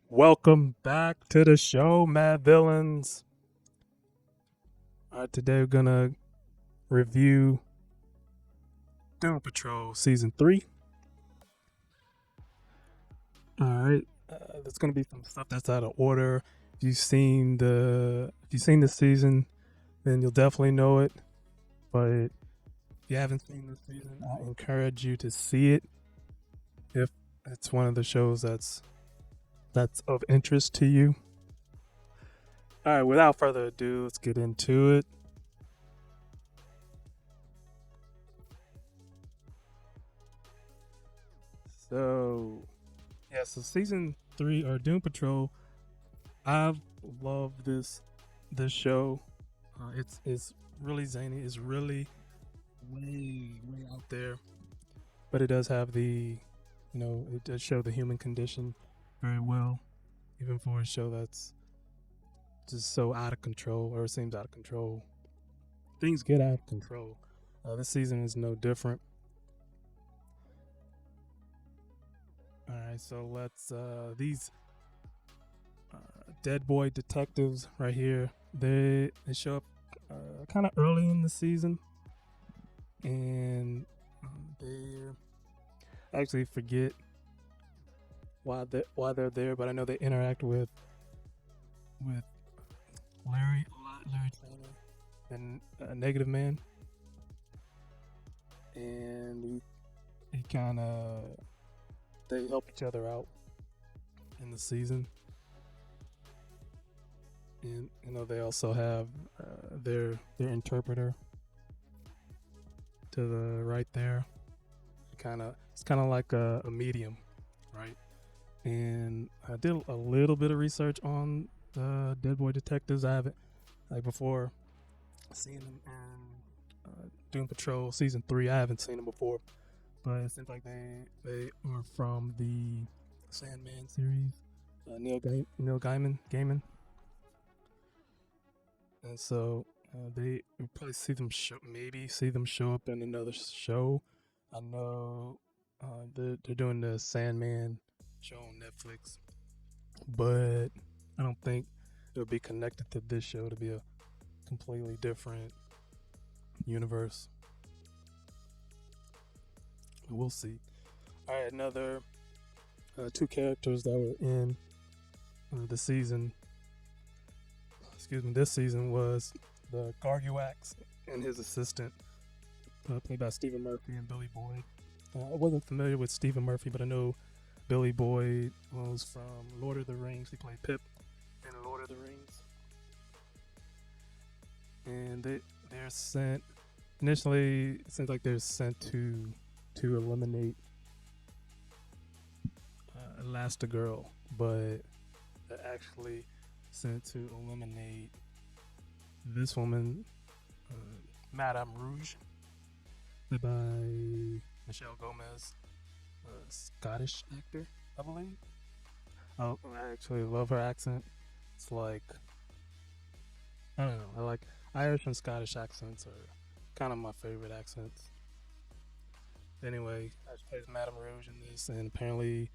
Welcome back to the show, Mad Villains. Today we're gonna review Doom Patrol Season 3. Alright, there's gonna be some stuff that's out of order. If you've seen the season, then you'll definitely know it. But if you haven't seen this season, I encourage you to see it if it's one of the shows that's of interest to you. Alright, without further ado, let's get into it. So, so season 3 or Doom Patrol, I've loved this show. It's really zany. It's really way out there, but it does have it does show the human condition very well, even for a show that's just so out of control, or it seems out of control. Things get out of control. This season is no different. All right, so let's these dead boy detectives right here. They show up kind of early in the season, and they actually forget why they're there, but I know they interact with Larry a lot, Larry Tanner, and Negative Man, and he kind of they help each other out in the season. And they also have their interpreter to the right there. It's kind of like a medium, right? And I did a little bit of research on the Dead Boy Detectives. I haven't, like, before seeing them in Doom Patrol Season 3. I haven't seen them before, but it seems like they are from the Sandman series. Neil Gaiman. And so they will probably see them show up in another show. I know they're doing the Sandman show on Netflix, but I don't think it'll be connected to this show to be a completely different universe. We'll see. All right, another two characters that were in the season. This season was the Garga Wax and his assistant, played by Stephen Murphy and Billy Boyd. I wasn't familiar with Stephen Murphy, but I know Billy Boyd was from Lord of the Rings. He played Pip in Lord of the Rings. And they're sent initially. It seems like they're sent to eliminate Elastigirl, but they're actually sent to eliminate this woman, Madame Rouge, played by Michelle Gomez, a Scottish actor, I believe. I actually love her accent. It's like, I don't know. I like Irish and Scottish accents are kind of my favorite accents. Anyway, she plays Madame Rouge in this, and apparently,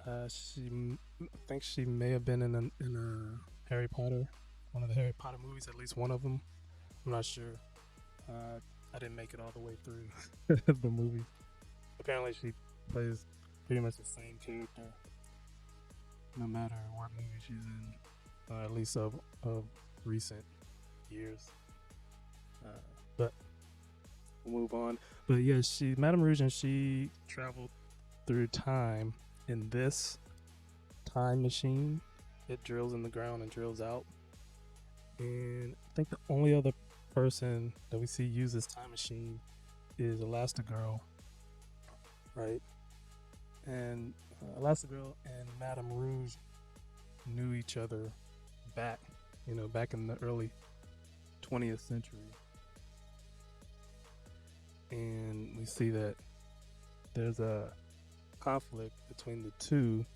I think she may have been in a Harry Potter, one of the Harry Potter movies, at least one of them. I'm not sure. I didn't make it all the way through the movie. Apparently, she plays pretty much the same character, no matter what movie she's in, at least of recent years. But we'll move on. But yeah, Madame Rouge, and she traveled through time in this time machine. It drills in the ground and drills out. And I think the only other person that we see use this time machine is Elastigirl, right? And Elastigirl and Madame Rouge knew each other back in the early 20th century. And we see that there's a conflict between the two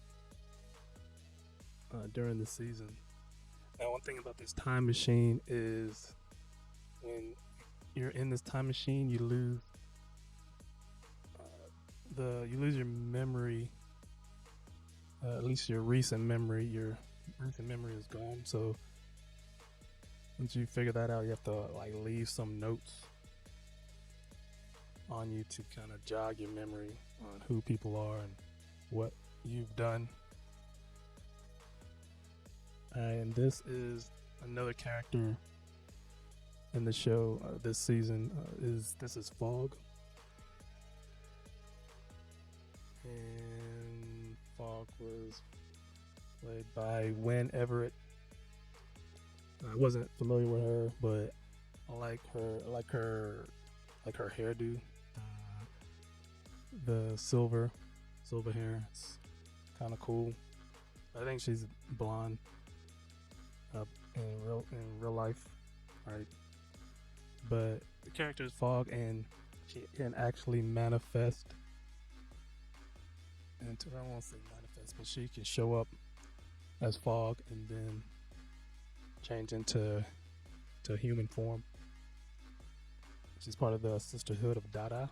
during the season. Now, one thing about this time machine is when you're in this time machine, you lose you lose your memory at least your recent memory is gone. So once you figure that out, you have to like leave some notes on you to kind of jog your memory on who people are and what you've done. And this is another character in the show this season. This is Fog, and Fog was played by Wynn Everett. I wasn't familiar with her, but I like her hairdo. The silver hair. It's kind of cool. I think she's blonde in real life, right? But the character is Fog, and she can actually manifest. And I won't say manifest, but she can show up as Fog and then change into human form. She's part of the Sisterhood of Dada.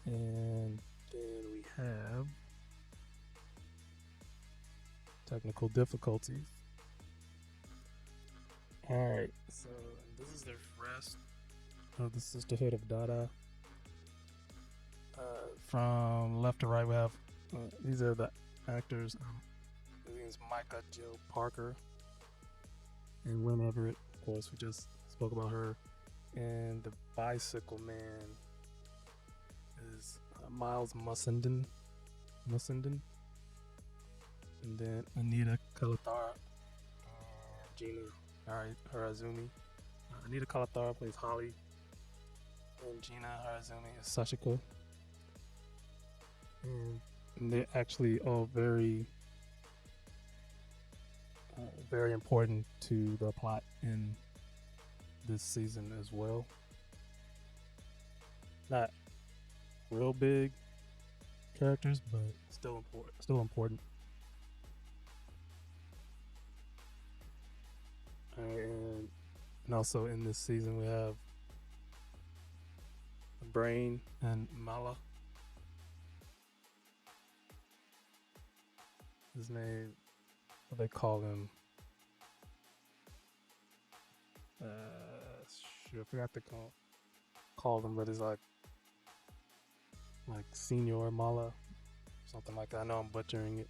And then we have technical difficulties. Alright, so this is the rest of the Sisterhood of Dada. From left to right, we have these are the actors. His name is Micah Jill Parker. And Wynn Everett, of course, we just spoke about her. And the Bicycle Man is Miles Mussenden. And then Anita Kalathara and Gina Harazumi. Anita Kalathara plays Holly, and Gina Harazumi is Sashiko. And they're actually all very important to the plot in this season as well. Not real big characters, but still important. And also in this season we have Brain and Mala. His name, what they call him? I forgot to call them, but it's like Senior Mala, something like that. I know I'm butchering it,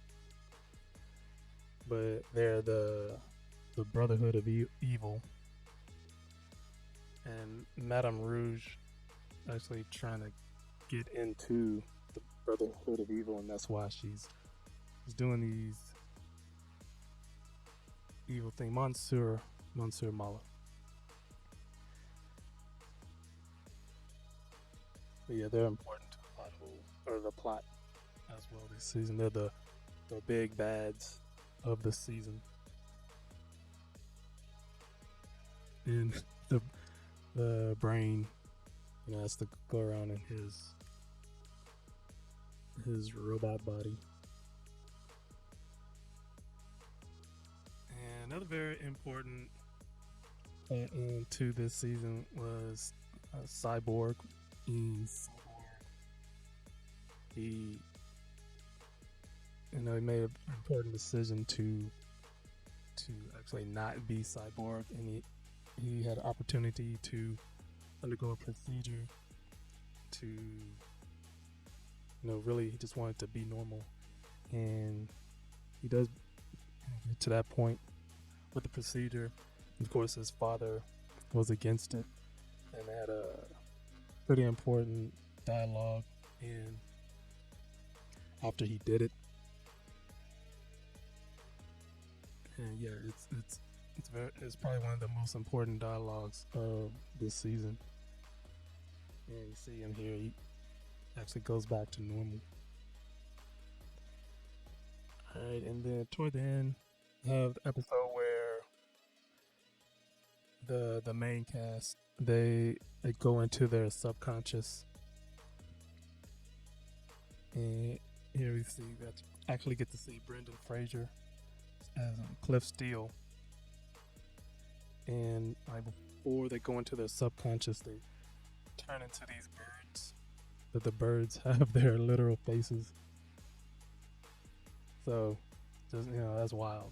but they're the Brotherhood of Evil, and Madame Rouge actually trying to get into the Brotherhood of Evil, and that's why she's doing these evil things. Monsieur Mala. But yeah, they're important to the plot as well this season. They're the big bads of the season. And the Brain, has to go around in his robot body. And another very important to this season was Cyborg. He made an important decision to actually not be Cyborg, and he had an opportunity to undergo a procedure to, really he just wanted to be normal, and he does get to that point with the procedure. Of course, his father was against it, and they had a pretty important dialogue in after he did it. And yeah, it's probably one of the most important dialogues of this season. And you see him here, he actually goes back to normal. Alright, and then toward the end, we have the episode where the main cast, they go into their subconscious. And here we actually get to see Brendan Fraser as Cliff Steele. And before they go into their subconscious, they turn into these birds. that the birds have their literal faces. So, just that's wild.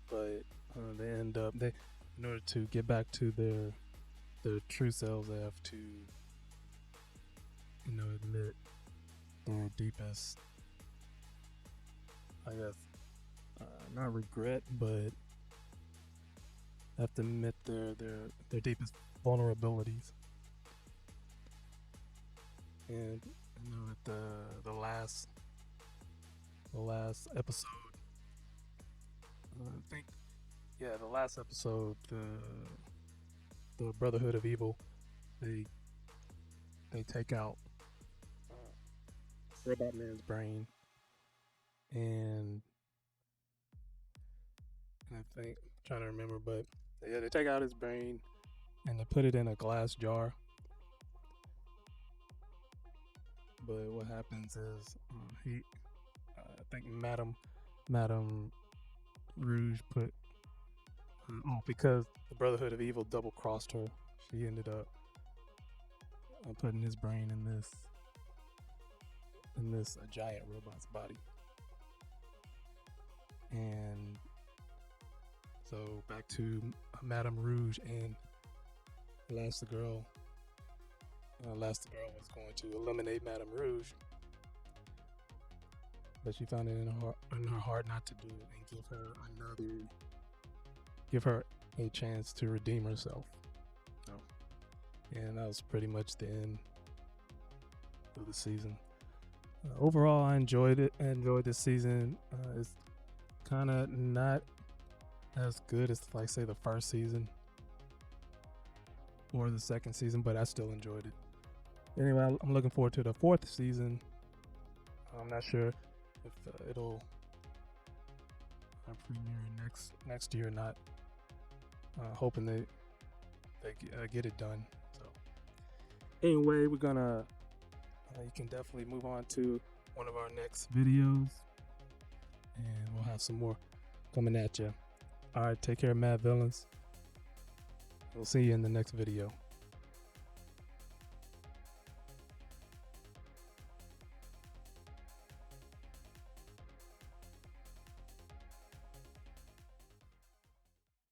But they end up in order to get back to their true selves, they have to admit their deepest, I guess, not regret, but have to admit their deepest vulnerabilities. And at the last episode, I think, yeah, the last episode, the Brotherhood of Evil, they take out Robot Man's brain, and I think, I'm trying to remember, but yeah, they take out his brain and they put it in a glass jar. But what happens is I think Madame Rouge put because the Brotherhood of Evil double crossed her. She ended up putting his brain in this giant robot's body. And so back to Madame Rouge and Elastigirl. Elastigirl was going to eliminate Madame Rouge, but she found it in her heart not to do it and give her a chance to redeem herself. And that was pretty much the end of the season. Overall, I enjoyed it. I enjoyed this season. It's kind of not as good as, like, say, the first season or the second season, but I still enjoyed it. Anyway, I'm looking forward to the fourth season. I'm not sure if it'll premiere next year or not. Hoping they get it done. So anyway, we're gonna you can definitely move on to one of our next videos, and we'll have some more coming at you. All right, take care, Mad Villains. We'll see you in the next video.